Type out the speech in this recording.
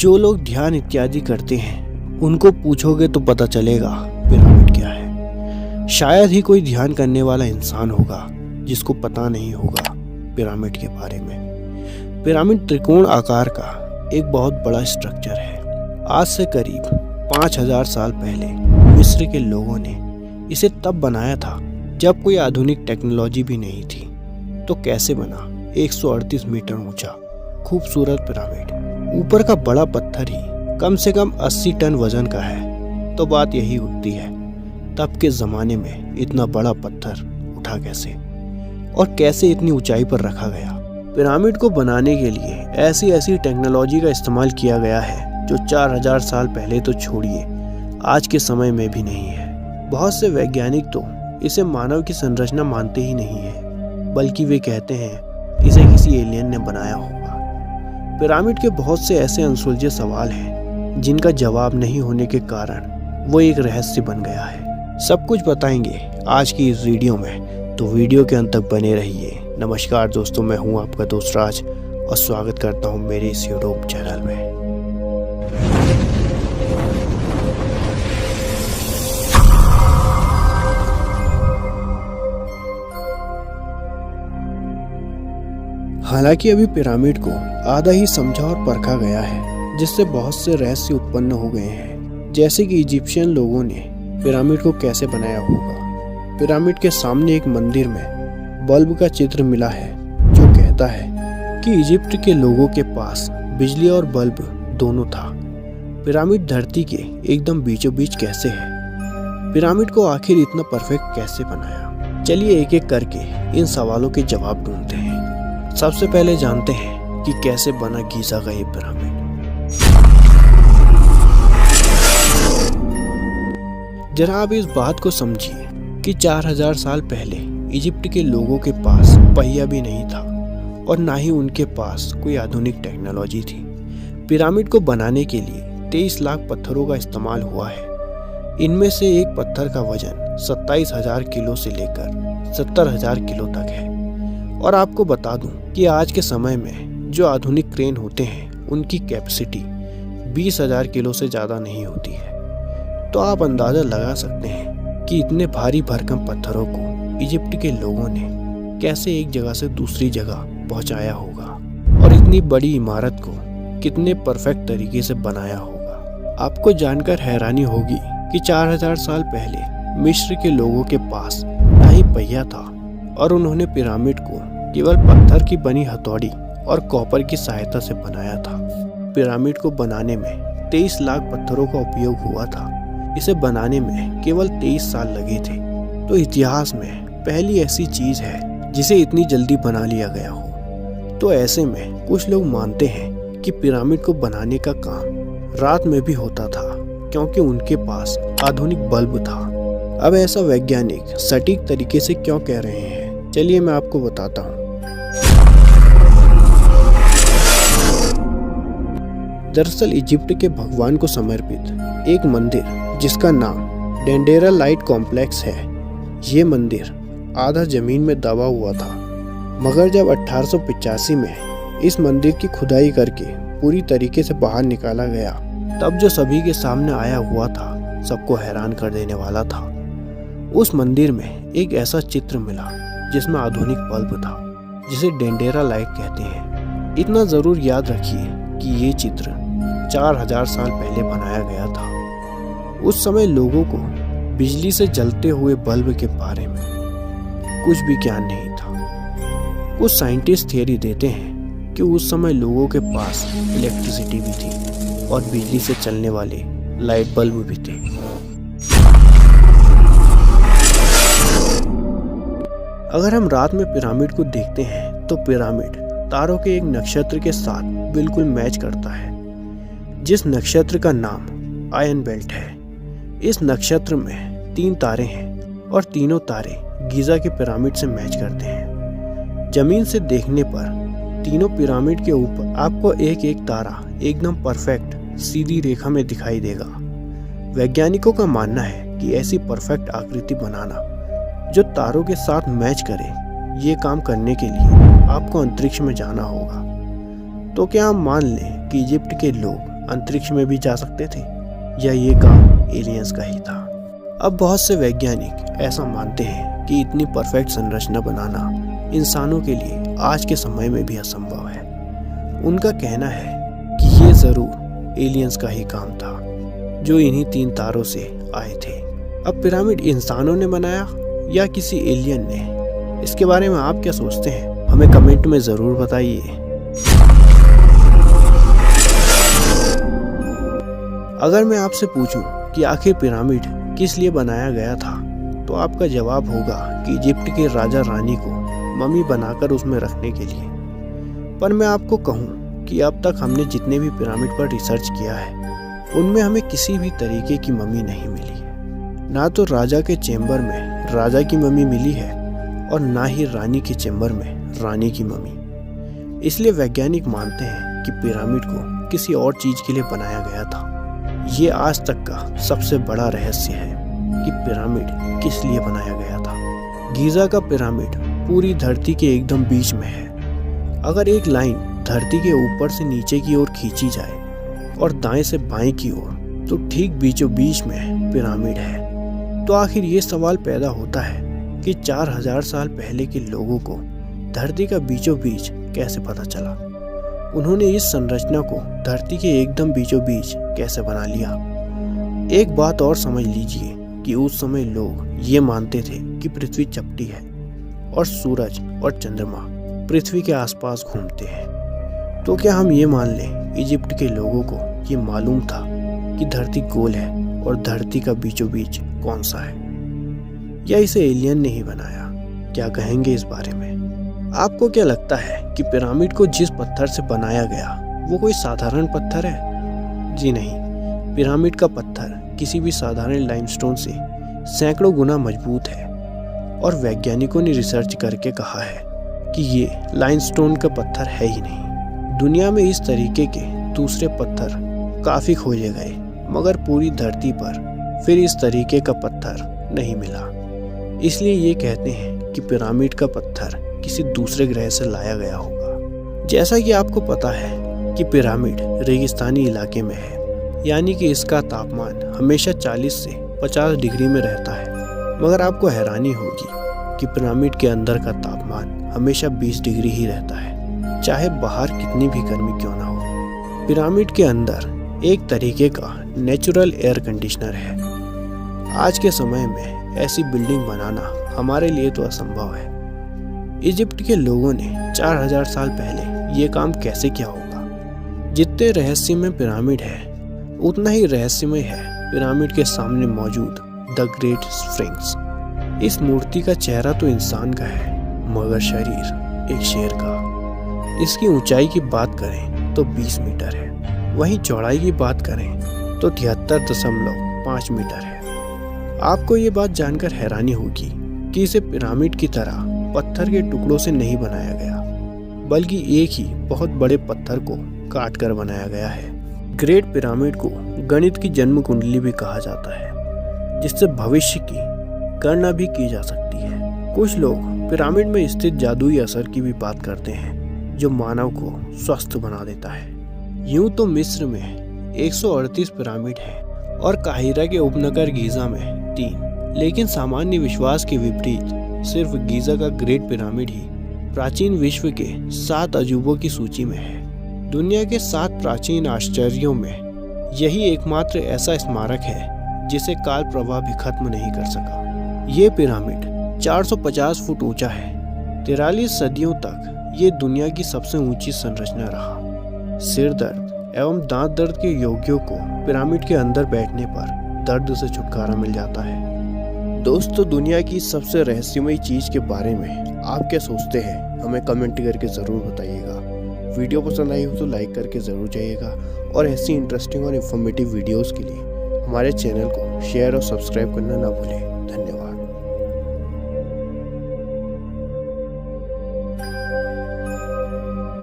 जो लोग ध्यान इत्यादि करते हैं उनको पूछोगे तो पता चलेगा पिरामिड क्या है। शायद ही कोई ध्यान करने वाला इंसान होगा जिसको पता नहीं होगा पिरामिड के बारे में। पिरामिड त्रिकोण आकार का एक बहुत बड़ा स्ट्रक्चर है। आज से करीब 5000 साल पहले मिस्र के लोगों ने इसे तब बनाया था जब कोई आधुनिक टेक्नोलॉजी भी नहीं थी। तो कैसे बना 138 मीटर ऊंचा खूबसूरत पिरामिड? ऊपर का बड़ा पत्थर ही कम से कम 80 टन वजन का है। तो बात यही उठती है, तब के ज़माने में इतना बड़ा पत्थर उठा कैसे और कैसे इतनी ऊंचाई पर रखा गया? पिरामिड को बनाने के लिए ऐसी टेक्नोलॉजी का इस्तेमाल किया गया है जो 4000 साल पहले तो छोड़िए आज के समय में भी नहीं है। बहुत से वैज्ञानिक तो इसे मानव की संरचना मानते ही नहीं है, बल्कि वे कहते हैं इसे किसी एलियन ने बनाया होगा। पिरामिड के बहुत से ऐसे अनसुलझे सवाल हैं जिनका जवाब नहीं होने के कारण वो एक रहस्य बन गया है। सब कुछ बताएंगे आज की इस वीडियो में, तो वीडियो के अंत तक बने रहिए। नमस्कार दोस्तों, मैं हूं आपका दोस्त राज और स्वागत करता हूं मेरे इस यूट्यूब चैनल में। हालांकि अभी पिरामिड को आधा ही समझा और परखा गया है, जिससे बहुत से रहस्य उत्पन्न हो गए हैं। जैसे कि इजिप्शियन लोगों ने पिरामिड को कैसे बनाया होगा। पिरामिड के सामने एक मंदिर में बल्ब का चित्र मिला है जो कहता है कि इजिप्ट के लोगों के पास बिजली और बल्ब दोनों था। पिरामिड धरती के एकदम बीचों बीच कैसे है? पिरामिड को आखिर इतना परफेक्ट कैसे बनाया? चलिए एक एक करके इन सवालों के जवाब ढूंढते हैं। सबसे पहले जानते हैं कि कैसे बना गीज़ा का ये पिरामिड। जरा आप इस बात को समझिए कि 4000 साल पहले इजिप्ट के लोगों के पास पहिया भी नहीं था और ना ही उनके पास कोई आधुनिक टेक्नोलॉजी थी। पिरामिड को बनाने के लिए 23 लाख पत्थरों का इस्तेमाल हुआ है। इनमें से एक पत्थर का वजन 27,000 किलो से लेकर 70,000 किलो तक है। और आपको बता दूं कि आज के समय में जो आधुनिक क्रेन होते हैं उनकी कैपेसिटी 20,000 किलो से ज़्यादा नहीं होती है। तो आप अंदाज़ा लगा सकते हैं कि इतने भारी भरकम पत्थरों को इजिप्ट के लोगों ने कैसे एक जगह से दूसरी जगह पहुंचाया होगा और इतनी बड़ी इमारत को कितने परफेक्ट तरीके से बनाया होगा। आपको जानकर हैरानी होगी कि 4000 साल पहले मिस्र के लोगों के पास ना ही पहिया था और उन्होंने पिरामिड को केवल पत्थर की बनी हथौड़ी और कॉपर की सहायता से बनाया था। पिरामिड को बनाने में 23 लाख पत्थरों का उपयोग हुआ था। इसे बनाने में केवल 23 साल लगे थे। तो इतिहास में पहली ऐसी चीज है जिसे इतनी जल्दी बना लिया गया हो। तो ऐसे में कुछ लोग मानते हैं कि पिरामिड को बनाने का काम रात में भी होता था, क्योंकि उनके पास आधुनिक बल्ब था। अब ऐसा वैज्ञानिक सटीक तरीके से क्यों कह रहे हैं, चलिए मैं आपको बताता हूँ। दरअसल इजिप्ट के भगवान को समर्पित एक मंदिर जिसका नाम डेंडेरा लाइट कॉम्प्लेक्स है, ये मंदिर आधा जमीन में दबा हुआ था। मगर जब 1885 में इस मंदिर की खुदाई करके पूरी तरीके से बाहर निकाला गया, तब जो सभी के सामने आया हुआ था सबको हैरान कर देने वाला था। उस मंदिर में एक ऐसा चित्र मिला जिसमें आधुनिक बल्ब था, जिसे डेंडेरा लाइट कहते हैं। इतना जरूर याद रखिए कि ये चित्र 4000 साल पहले बनाया गया था। उस समय लोगों को बिजली से जलते हुए बल्ब के बारे में कुछ भी ज्ञान नहीं था। कुछ साइंटिस्ट थियरी देते हैं कि उस समय लोगों के पास इलेक्ट्रिसिटी भी थी और बिजली से चलने वाले लाइट बल्ब भी थे। अगर हम रात में पिरामिड को देखते हैं तो पिरामिड तारों के एक नक्षत्र के साथ बिल्कुल मैच करता है, जिस नक्षत्र का नाम आयन बेल्ट है। इस नक्षत्र में 3 तारे हैं और तीनों तारे गीज़ा के पिरामिड से मैच करते हैं। जमीन से देखने पर तीनों पिरामिड के ऊपर आपको एक एक तारा एकदम परफेक्ट सीधी रेखा में दिखाई देगा। वैज्ञानिकों का मानना है कि ऐसी परफेक्ट आकृति बनाना जो तारों के साथ मैच करे, ये काम करने के लिए आपको अंतरिक्ष में जाना होगा। तो क्या हम मान लें कि इजिप्ट के लोग अंतरिक्ष में भी जा सकते थे या ये काम एलियंस का ही था। अब बहुत से वैज्ञानिक ऐसा मानते हैं कि इतनी परफेक्ट संरचना बनाना इंसानों के लिए आज के समय में भी असंभव है। उनका कहना है कि ये जरूर एलियंस का ही काम था जो इन्हीं 3 तारों से आए थे। अब पिरामिड इंसानों ने बनाया या किसी एलियन ने? इसके बारे में आप क्या सोचते हैं? हमें कमेंट में ज़रूर बताइए। अगर मैं आपसे पूछूं कि आखिर पिरामिड किस लिए बनाया गया था, तो आपका जवाब होगा कि इजिप्ट के राजा रानी को मम्मी बनाकर उसमें रखने के लिए। पर मैं आपको कहूं कि अब तक हमने जितने भी पिरामिड पर रिसर्च किया है उनमें हमें किसी भी तरीके की मम्मी नहीं मिली है। ना तो राजा के चेम्बर में राजा की मम्मी मिली है और ना ही रानी के चेम्बर में रानी की मम्मी। इसलिए वैज्ञानिक मानते हैं कि पिरामिड को किसी और चीज के लिए बनाया गया था। ये आज तक का सबसे बड़ा रहस्य है कि पिरामिड किस लिए बनाया गया था। गीजा का पिरामिड पूरी धरती के एकदम बीच में है। अगर एक लाइन धरती के ऊपर से नीचे की ओर खींची जाए और दाएं से बाएं की ओर, तो ठीक बीचों बीच में पिरामिड है। तो आखिर ये सवाल पैदा होता है कि 4000 साल पहले के लोगों को धरती का बीचों बीच कैसे पता चला? उन्होंने इस संरचना को धरती के एकदम बीचों बीच कैसे बना लिया? एक बात और समझ लीजिए कि उस समय लोग ये मानते थे कि पृथ्वी चपटी है और सूरज और चंद्रमा पृथ्वी के आसपास घूमते हैं। तो क्या हम ये मान लें इजिप्ट के लोगों को ये मालूम था कि धरती गोल है और धरती का बीचों बीच कौन सा है? या इसे एलियन ने ही बनाया? क्या कहेंगे इस बारे में? आपको क्या लगता है कि पिरामिड को जिस पत्थर से बनाया गया वो कोई साधारण पत्थर है? जी नहीं, पिरामिड का पत्थर किसी भी साधारण लाइमस्टोन से सैकड़ों गुना मजबूत है और वैज्ञानिकों ने रिसर्च करके कहा है कि ये लाइमस्टोन का पत्थर है ही नहीं। दुनिया में इस तरीके के दूसरे पत्थर काफी खोजे गए, मगर पूरी धरती पर फिर इस तरीके का पत्थर नहीं मिला। इसलिए ये कहते हैं कि पिरामिड का पत्थर किसी दूसरे ग्रह से लाया गया होगा। जैसा कि आपको पता है कि पिरामिड रेगिस्तानी इलाके में है, यानी कि इसका तापमान हमेशा 40 से 50 डिग्री में रहता है। मगर आपको हैरानी होगी कि पिरामिड के अंदर का तापमान हमेशा 20 डिग्री ही रहता है, चाहे बाहर कितनी भी गर्मी क्यों ना हो। पिरामिड के अंदर एक तरीके का नेचुरल एयर कंडीशनर है। आज के समय में ऐसी बिल्डिंग बनाना हमारे लिए तो असंभव है। इजिप्ट के लोगों ने 4000 साल पहले ये काम कैसे किया होगा? जितने रहस्यमय पिरामिड है उतना ही रहस्यमय है पिरामिड के सामने मौजूद द ग्रेट स्फिंक्स। इस मूर्ति का चेहरा तो इंसान का है, मगर शरीर एक शेर का। इसकी ऊंचाई की बात करें तो 20 मीटर है, वहीं चौड़ाई की बात करें तो 73.5 मीटर है। आपको ये बात जानकर हैरानी होगी कि इसे पिरामिड की तरह पत्थर के टुकड़ों से नहीं बनाया गया, बल्कि एक ही बहुत बड़े पत्थर को काट कर बनाया गया है। ग्रेट पिरामिड को गणित की जन्म कुंडली भी कहा जाता है, जिससे भविष्य की गणना भी की जा सकती है। कुछ लोग पिरामिड में स्थित जादुई असर की भी बात करते हैं, जो मानव को स्वस्थ बना देता है। यूं तो मिस्र में 138 पिरामिड हैं और काहिरा के उपनगर गीजा में 3, लेकिन सामान्य विश्वास के विपरीत सिर्फ गीजा का ग्रेट पिरामिड ही प्राचीन विश्व के 7 अजूबों की सूची में है। दुनिया के 7 प्राचीन आश्चर्यों में यही एकमात्र ऐसा स्मारक है जिसे काल प्रवाह भी खत्म नहीं कर सका। ये पिरामिड 450 फुट ऊंचा है। 43 सदियों तक ये दुनिया की सबसे ऊंची संरचना रहा। सिर दर्द एवं दांत दर्द के रोगियों को पिरामिड के अंदर बैठने पर दर्द से छुटकारा मिल जाता है। दोस्तों, दुनिया की सबसे रहस्यमयी चीज के बारे में आप क्या सोचते हैं? हमें कमेंट करके जरूर बताइएगा। वीडियो पसंद आई हो तो लाइक करके जरूर जाइएगा और ऐसी इंटरेस्टिंग और इन्फॉर्मेटिव वीडियोस के लिए हमारे चैनल को शेयर और सब्सक्राइब करना ना भूलें।